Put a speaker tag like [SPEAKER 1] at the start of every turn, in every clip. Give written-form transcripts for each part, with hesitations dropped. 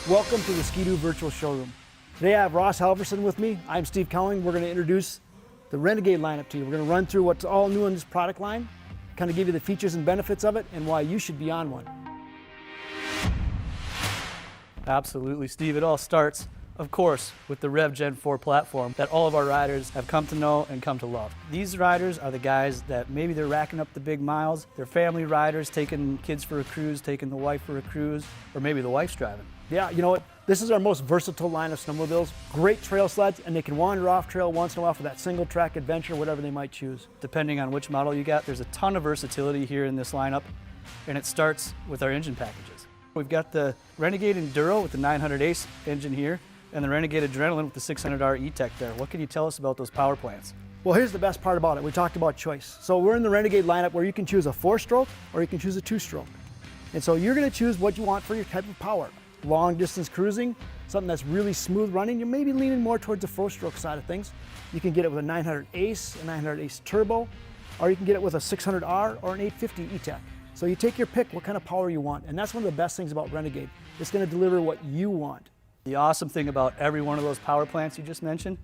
[SPEAKER 1] Welcome to the Ski-Doo Virtual Showroom. Today I have Ross Halverson with me. I'm Steve Cowling. We're going to introduce the Renegade lineup to you. We're going to run through what's all new in this product line, kind of give you the features and benefits of it and why you should be on one.
[SPEAKER 2] Absolutely, Steve. It all starts, of course, with the REV Gen4 platform that all of our riders have come to know and come to love. These riders are the guys that maybe they're racking up the big miles. They're family riders, taking kids for a cruise, taking the wife for a cruise, or maybe the wife's driving.
[SPEAKER 1] Yeah, you know what? This is our most versatile line of snowmobiles. Great trail sleds, and they can wander off trail once in a while for that single track adventure, whatever they might choose.
[SPEAKER 2] Depending on which model you got, there's a ton of versatility here in this lineup, and it starts with our engine packages. We've got the Renegade Enduro with the 900 ACE engine here, and the Renegade Adrenaline with the 600R E-TEC there. What can you tell us about those power plants?
[SPEAKER 1] Well, here's the best part about it. We talked about choice. So we're in the Renegade lineup where you can choose a 4-stroke or you can choose a 2-stroke. And so you're going to choose what you want for your type of power. Long distance cruising, something that's really smooth running, you're maybe leaning more towards the 4-stroke side of things. You can get it with a 900 ACE, a 900 ACE Turbo, or you can get it with a 600R or an 850 E-TEC. So you take your pick what kind of power you want, and that's one of the best things about Renegade. It's going to deliver what you want.
[SPEAKER 2] The awesome thing about every one of those power plants you just mentioned,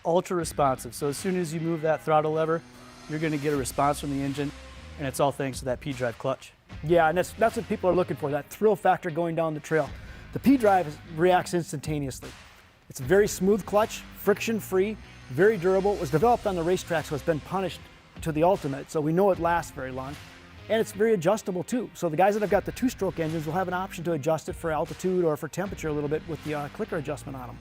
[SPEAKER 2] ultra responsive. So as soon as you move that throttle lever, you're going to get a response from the engine, and it's all thanks to that pDrive clutch.
[SPEAKER 1] Yeah, and that's what people are looking for, that thrill factor going down the trail. The pDrive reacts instantaneously. It's a very smooth clutch, friction-free, very durable. It was developed on the racetrack, so it's been punished to the ultimate, so we know it lasts very long. And it's very adjustable too. So the guys that have got the 2-stroke engines will have an option to adjust it for altitude or for temperature a little bit with the clicker adjustment on them.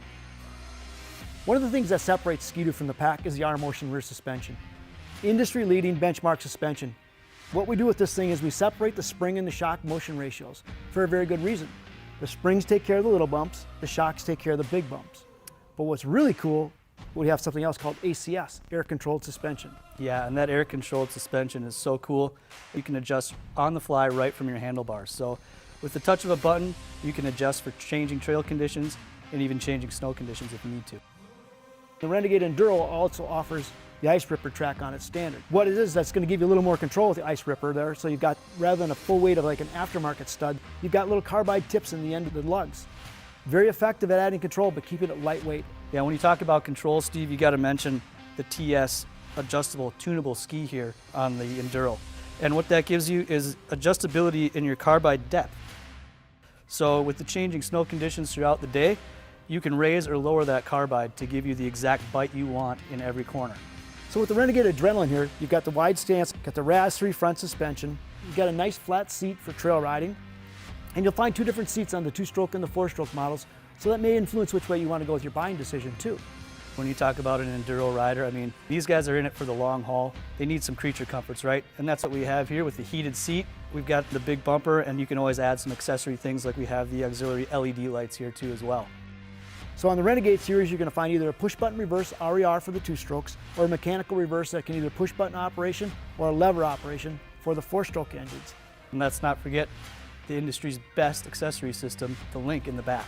[SPEAKER 1] One of the things that separates Ski-Doo from the pack is the R-Motion rear suspension. Industry-leading benchmark suspension. What we do with this thing is we separate the spring and the shock motion ratios for a very good reason. The springs take care of the little bumps, the shocks take care of the big bumps. But what's really cool, we have something else called ACS, air-controlled suspension.
[SPEAKER 2] Yeah, and that air-controlled suspension is so cool. You can adjust on the fly right from your handlebars. So with the touch of a button, you can adjust for changing trail conditions and even changing snow conditions if you need to.
[SPEAKER 1] The Renegade Enduro also offers the Ice Ripper track on its standard. What it is, that's going to give you a little more control with the Ice Ripper there. So you've got, rather than a full weight of like an aftermarket stud, you've got little carbide tips in the end of the lugs. Very effective at adding control, but keeping it lightweight.
[SPEAKER 2] Yeah, when you talk about control, Steve, you got to mention the TS adjustable tunable ski here on the Enduro. And what that gives you is adjustability in your carbide depth. So with the changing snow conditions throughout the day, you can raise or lower that carbide to give you the exact bite you want in every corner.
[SPEAKER 1] So with the Renegade Adrenaline here, you've got the wide stance, got the RAS3 front suspension, you've got a nice flat seat for trail riding, and you'll find 2 different seats on the 2-stroke and the 4-stroke models, so that may influence which way you want to go with your buying decision too.
[SPEAKER 2] When you talk about an enduro rider, I mean, these guys are in it for the long haul. They need some creature comforts, right? And that's what we have here with the heated seat. We've got the big bumper, and you can always add some accessory things like we have the auxiliary LED lights here too as well.
[SPEAKER 1] So on the Renegade series, you're going to find either a push-button reverse RER for the 2-strokes or a mechanical reverse that can either push-button operation or a lever operation for the 4-stroke engines.
[SPEAKER 2] And let's not forget the industry's best accessory system, the Link in the back.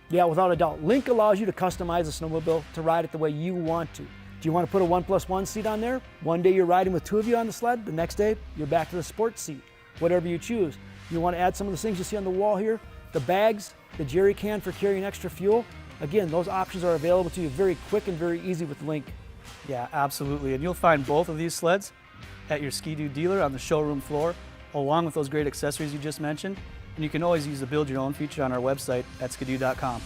[SPEAKER 1] Yeah, without a doubt. Link allows you to customize a snowmobile to ride it the way you want to. Do you want to put a 1+1 seat on there? One day you're riding with 2 of you on the sled, the next day you're back to the sports seat. Whatever you choose. You want to add some of the things you see on the wall here, the bags, the jerry can for carrying extra fuel. Again, those options are available to you very quick and very easy with Link.
[SPEAKER 2] Yeah, absolutely. And you'll find both of these sleds at your Ski-Doo dealer on the showroom floor, along with those great accessories you just mentioned. And you can always use the Build Your Own feature on our website at skidoo.com.